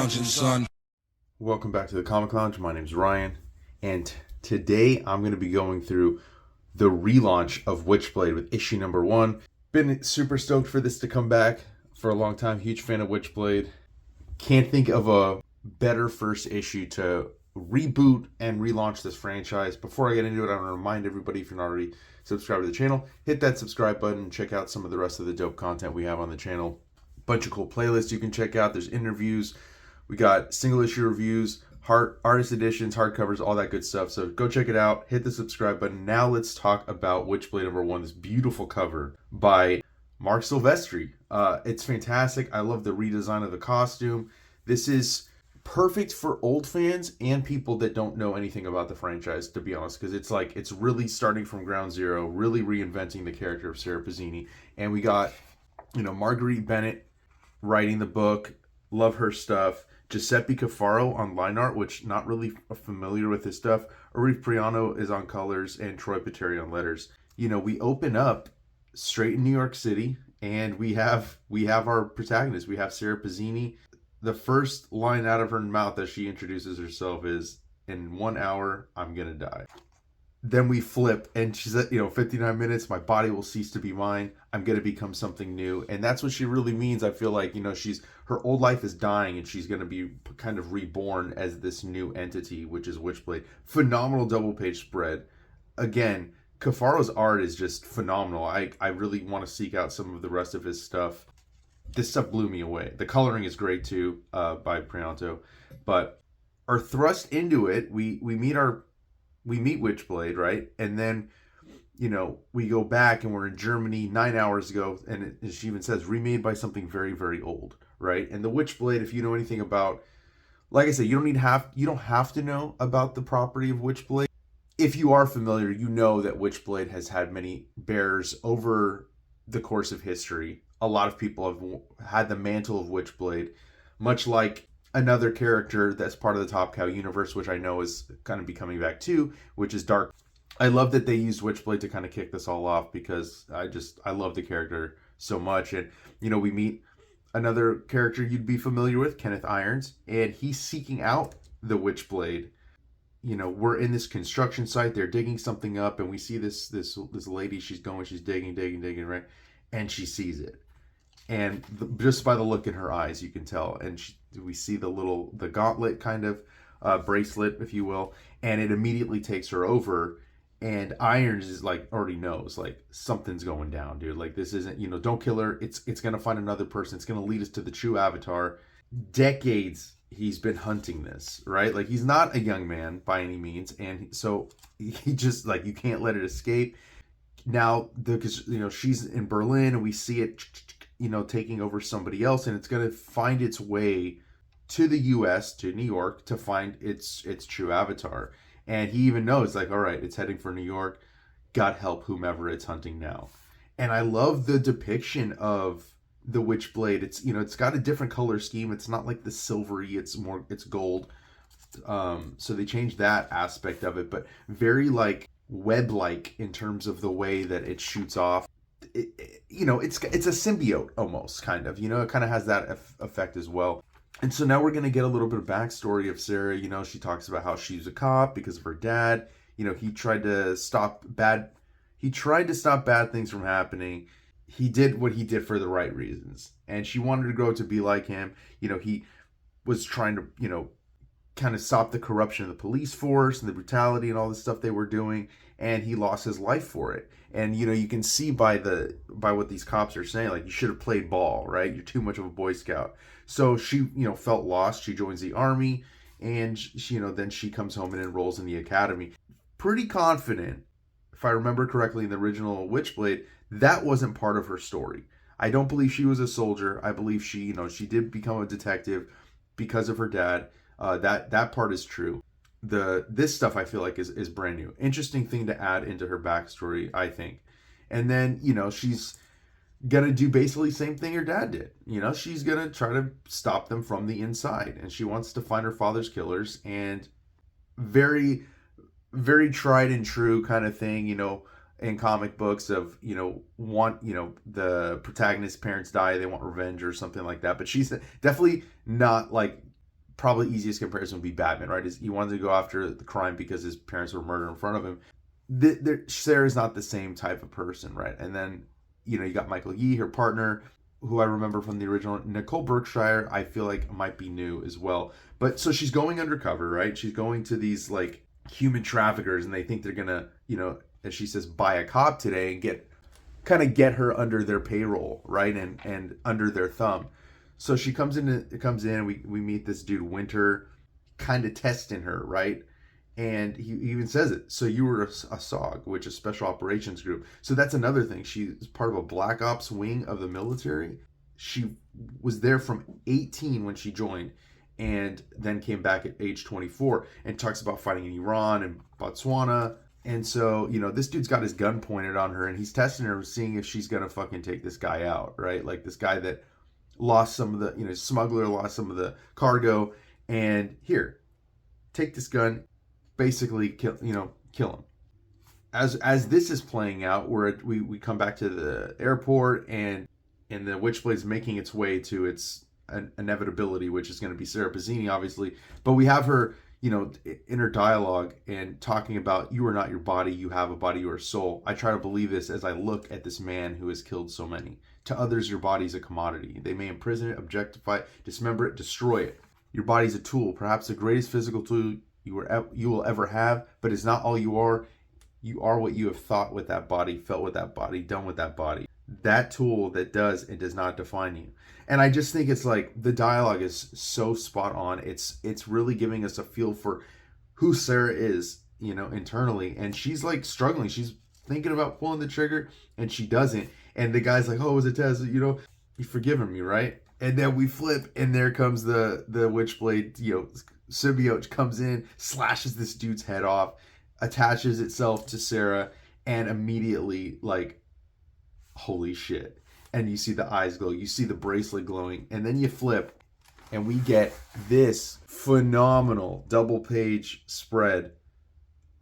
lounging, son. Welcome back to the Comic Lounge. My name's Ryan, and today I'm going to be going through the relaunch of Witchblade with issue number 1. Been super stoked for this to come back for a long time. Huge fan of Witchblade. Can't think of a better first issue to reboot and relaunch this franchise. Before I get into it, I want to remind everybody, if you're not already subscribed to the channel, hit that subscribe button and check out some of the rest of the dope content we have on the channel. Bunch of cool playlists you can check out. There's interviews. We got single issue reviews, artist editions, hardcovers, all that good stuff. So go check it out. Hit the subscribe button. Now let's talk about Witchblade number 1. This beautiful cover by Marc Silvestri. It's fantastic. I love the redesign of the costume. This is perfect for old fans and people that don't know anything about the franchise, to be honest, because it's really starting from ground zero, really reinventing the character of Sara Pezzini. And we got, Marguerite Bennett writing the book. Love her stuff. Giuseppe Cafaro on line art, which not really familiar with his stuff. Arif Prianto is on colors, and Troy Peteri on letters. We open up straight in New York City, and we have our protagonist. We have Sara Pezzini. The first line out of her mouth as she introduces herself is, "In 1 hour, I'm gonna die." Then we flip, and she's at 59 minutes. My body will cease to be mine. I'm gonna become something new, and that's what she really means. I feel like her old life is dying, and she's gonna be kind of reborn as this new entity, which is Witchblade. Phenomenal double page spread. Again, Cafaro's art is just phenomenal. I really want to seek out some of the rest of his stuff. This stuff blew me away. The coloring is great too, by Prianto, but our thrust into it, we meet Witchblade, right? And then, we go back and we're in Germany 9 hours ago, and she even says remade by something very, very old, right? And the Witchblade, if you know anything about, like I said, you don't have to know about the property of Witchblade. If you are familiar, you know that Witchblade has had many bearers over the course of history. A lot of people have had the mantle of Witchblade, much like another character that's part of the Top Cow universe, which I know is kind of be coming back too, which is Dark. I love that they used Witchblade to kind of kick this all off, because I love the character so much. And, we meet another character you'd be familiar with, Kenneth Irons, and he's seeking out the Witchblade. We're in this construction site, they're digging something up, and we see this lady, she's digging, right? And she sees it. And just by the look in her eyes, you can tell. And we see the gauntlet kind of bracelet, if you will, and it immediately takes her over. And Irons is already knows, something's going down, dude. This isn't, don't kill her. It's going to find another person. It's going to lead us to the true avatar. Decades he's been hunting this, right? He's not a young man by any means. And so he just, you can't let it escape. Now, because, she's in Berlin, and we see it, taking over somebody else, and it's going to find its way to the U.S., to New York, to find its true avatar. And he even knows, all right, it's heading for New York. God help whomever it's hunting now. And I love the depiction of the Witchblade. It's, it's got a different color scheme. It's not like the silvery, it's it's gold. So they changed that aspect of it, but very web-like in terms of the way that it shoots off. It's a symbiote almost, kind of. It kind of has that effect as well. And so now we're going to get a little bit of backstory of Sara. She talks about how she's a cop because of her dad. He tried to stop bad things from happening. He did what he did for the right reasons, and she wanted to grow to be like him. He was trying to, kind of stop the corruption of the police force and the brutality and all the stuff they were doing, and he lost his life for it. And you can see by what these cops are saying, you should have played ball, right? You're too much of a Boy Scout. So she felt lost. She joins the army, and then she comes home and enrolls in the academy. Pretty confident, if I remember correctly, in the original Witchblade, that wasn't part of her story. I don't believe she was a soldier. I believe she did become a detective because of her dad. That part is true. This stuff I feel like is brand new. Interesting thing to add into her backstory, I think. And then, she's gonna do basically the same thing her dad did. She's gonna try to stop them from the inside, and she wants to find her father's killers. And very, very tried and true kind of thing, in comic books of, the protagonist's parents die, they want revenge or something like that. But she's definitely not probably easiest comparison would be Batman, right? He wanted to go after the crime because his parents were murdered in front of him. Sarah's not the same type of person, right? And then, you got Michael Yee, her partner, who I remember from the original. Nicole Berkshire, I feel like might be new as well. But so she's going undercover, right? She's going to these like human traffickers, and they think they're gonna, as she says, buy a cop today and get her under their payroll, right? And under their thumb. So she comes in, we meet this dude, Winter, kind of testing her, right? And he even says it. So you were a SOG, which is Special Operations Group. So that's another thing. She's part of a Black Ops wing of the military. She was there from 18 when she joined, and then came back at age 24 and talks about fighting in Iran and Botswana. And so, this dude's got his gun pointed on her, and he's testing her, seeing if she's going to fucking take this guy out, right? Like this guy that lost some of the, smuggler lost some of the cargo, and here, take this gun, basically kill him. As this is playing out, we come back to the airport, and the Witchblade's making its way to its inevitability, which is going to be Sara Pezzini, obviously. But we have her, in her dialogue and talking about, you are not your body, you have a body, you are a soul. I try to believe this as I look at this man who has killed so many. To others, your body is a commodity. They may imprison it, objectify it, dismember it, destroy it. Your body is a tool, perhaps the greatest physical tool you will ever have, but it's not all you are. You are what you have thought with that body, felt with that body, done with that body. That tool that does and does not define you. And I just think it's like the dialogue is so spot on. It's really giving us a feel for who Sarah is, internally. And she's like struggling. She's thinking about pulling the trigger, and she doesn't. And the guy's like, "Oh, it was a test, you've forgiven me, right?" And then we flip, and there comes the Witchblade, symbiote comes in, slashes this dude's head off, attaches itself to Sarah, and immediately, like, holy shit. And you see the eyes glow, you see the bracelet glowing, and then you flip, and we get this phenomenal double page spread.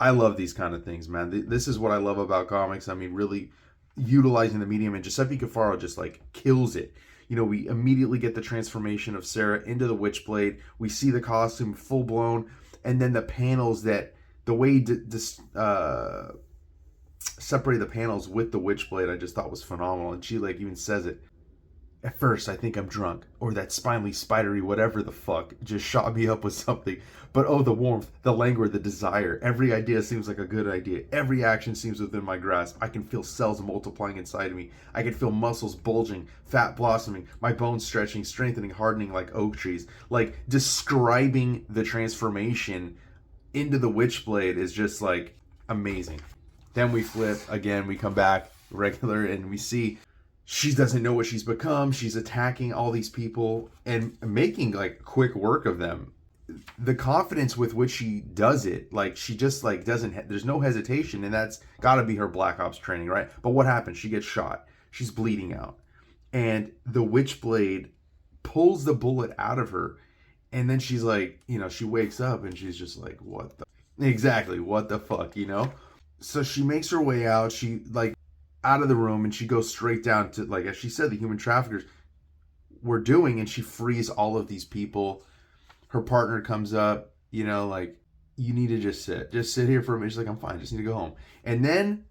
I love these kind of things, man. This is what I love about comics. I mean, really utilizing the medium, and Giuseppe Cafaro just like kills it. We immediately get the transformation of Sarah into the Witchblade. We see the costume full blown, and then the panels the way separate the panels with the Witchblade, I just thought was phenomenal. And she like even says it. At first, I think I'm drunk, or that spinely, spidery, whatever the fuck, just shot me up with something. But oh, the warmth, the languor, the desire. Every idea seems like a good idea. Every action seems within my grasp. I can feel cells multiplying inside of me. I can feel muscles bulging, fat blossoming, my bones stretching, strengthening, hardening like oak trees. Like, describing the transformation into the Witchblade is just like amazing. Then we flip again, we come back regular, and we see she doesn't know what she's become. She's attacking all these people and making like quick work of them. The confidence with which she does it, like she just like doesn't, there's no hesitation, and that's gotta be her Black Ops training, right? But what happens? She gets shot. She's bleeding out. And the Witchblade pulls the bullet out of her. And then she's like, she wakes up and she's just like, what the fuck, So she makes her way out. She like out of the room, and she goes straight down to, like, as she said, the human traffickers were doing, and she frees all of these people. Her partner comes up, like, you need to just sit here for a minute. She's like, I'm fine, just need to go home. And then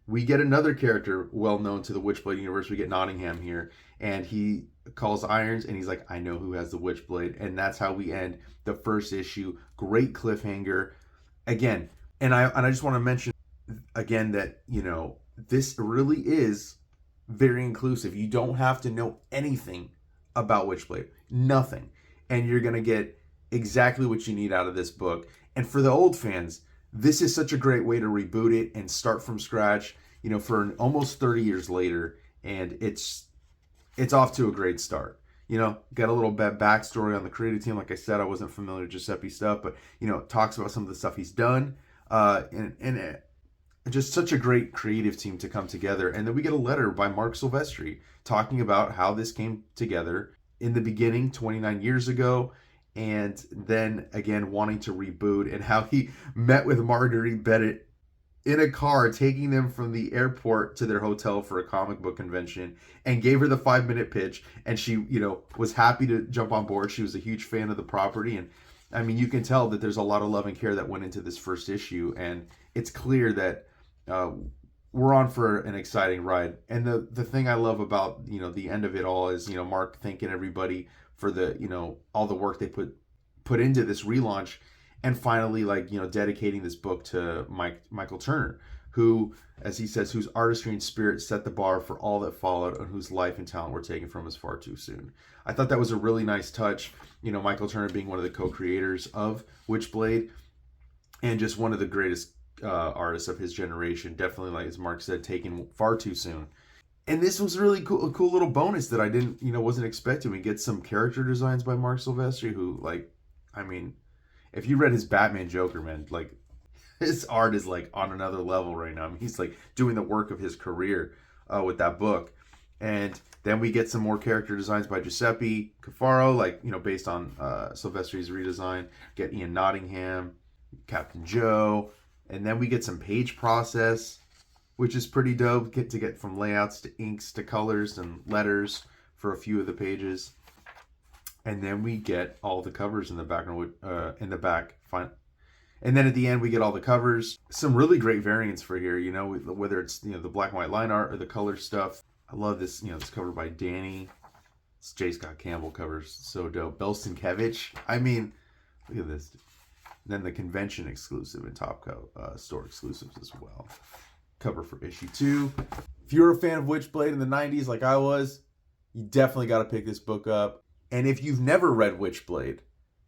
we get another character well known to the Witchblade universe. We get Nottingham here, and he calls Irons, and he's like, I know who has the Witchblade. And that's how we end the first issue. Great cliffhanger again. And I just want to mention again that this really is very inclusive. You don't have to know anything about Witchblade. Nothing. And you're going to get exactly what you need out of this book. And for the old fans, this is such a great way to reboot it and start from scratch, for almost 30 years later. And it's off to a great start. Got a little bit backstory on the creative team. Like I said, I wasn't familiar with Giuseppe stuff, but, talks about some of the stuff he's done. And just such a great creative team to come together. And then we get a letter by Mark Silvestri talking about how this came together in the beginning 29 years ago, and then again wanting to reboot, and how he met with Marguerite Bennett in a car taking them from the airport to their hotel for a comic book convention, and gave her the 5-minute pitch, and she, was happy to jump on board. She was a huge fan of the property, and I mean, you can tell that there's a lot of love and care that went into this first issue, and it's clear that we're on for an exciting ride. And the thing I love about, the end of it all is, Mark thanking everybody for the, all the work they put into this relaunch, and finally, dedicating this book to Michael Turner, who, as he says, whose artistry and spirit set the bar for all that followed, and whose life and talent were taken from us far too soon. I thought that was a really nice touch. Michael Turner being one of the co-creators of Witchblade, and just one of the greatest artists of his generation. Definitely, like as Mark said, taken far too soon. And this was really cool, a cool little bonus that I didn't, wasn't expecting. We get some character designs by Mark Silvestri, who, if you read his Batman Joker, man, his art is on another level right now. I mean, he's doing the work of his career with that book. And then we get some more character designs by Giuseppe Cafaro, based on Silvestri's redesign. Get Ian Nottingham, Captain Joe, and then we get some page process, which is pretty dope. Get from layouts to inks to colors and letters for a few of the pages. And then we get all the covers in the background, in the back. Fine. And then at the end, we get all the covers. Some really great variants for here, whether it's, the black and white line art or the color stuff. I love this, this cover by Danny. It's J. Scott Campbell covers, so dope. Belstankevich. I mean, look at this. Then the convention exclusive and Top Coat store exclusives as well. Cover for issue 2. If you were a fan of Witchblade in the 90s like I was, you definitely got to pick this book up. And if you've never read Witchblade,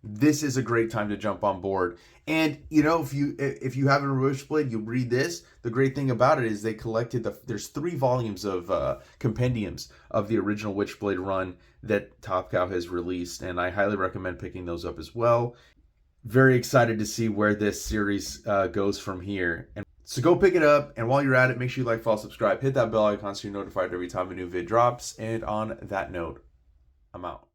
this is a great time to jump on board. And if you haven't read Witchblade, you read this. The great thing about it is they collected there's 3 volumes of compendiums of the original Witchblade run that Top Cow has released, and I highly recommend picking those up as well. Very excited to see where this series goes from here. And so go pick it up, and while you're at it, make sure you like, follow, subscribe, hit that bell icon so you're notified every time a new vid drops. And on that note, I'm out.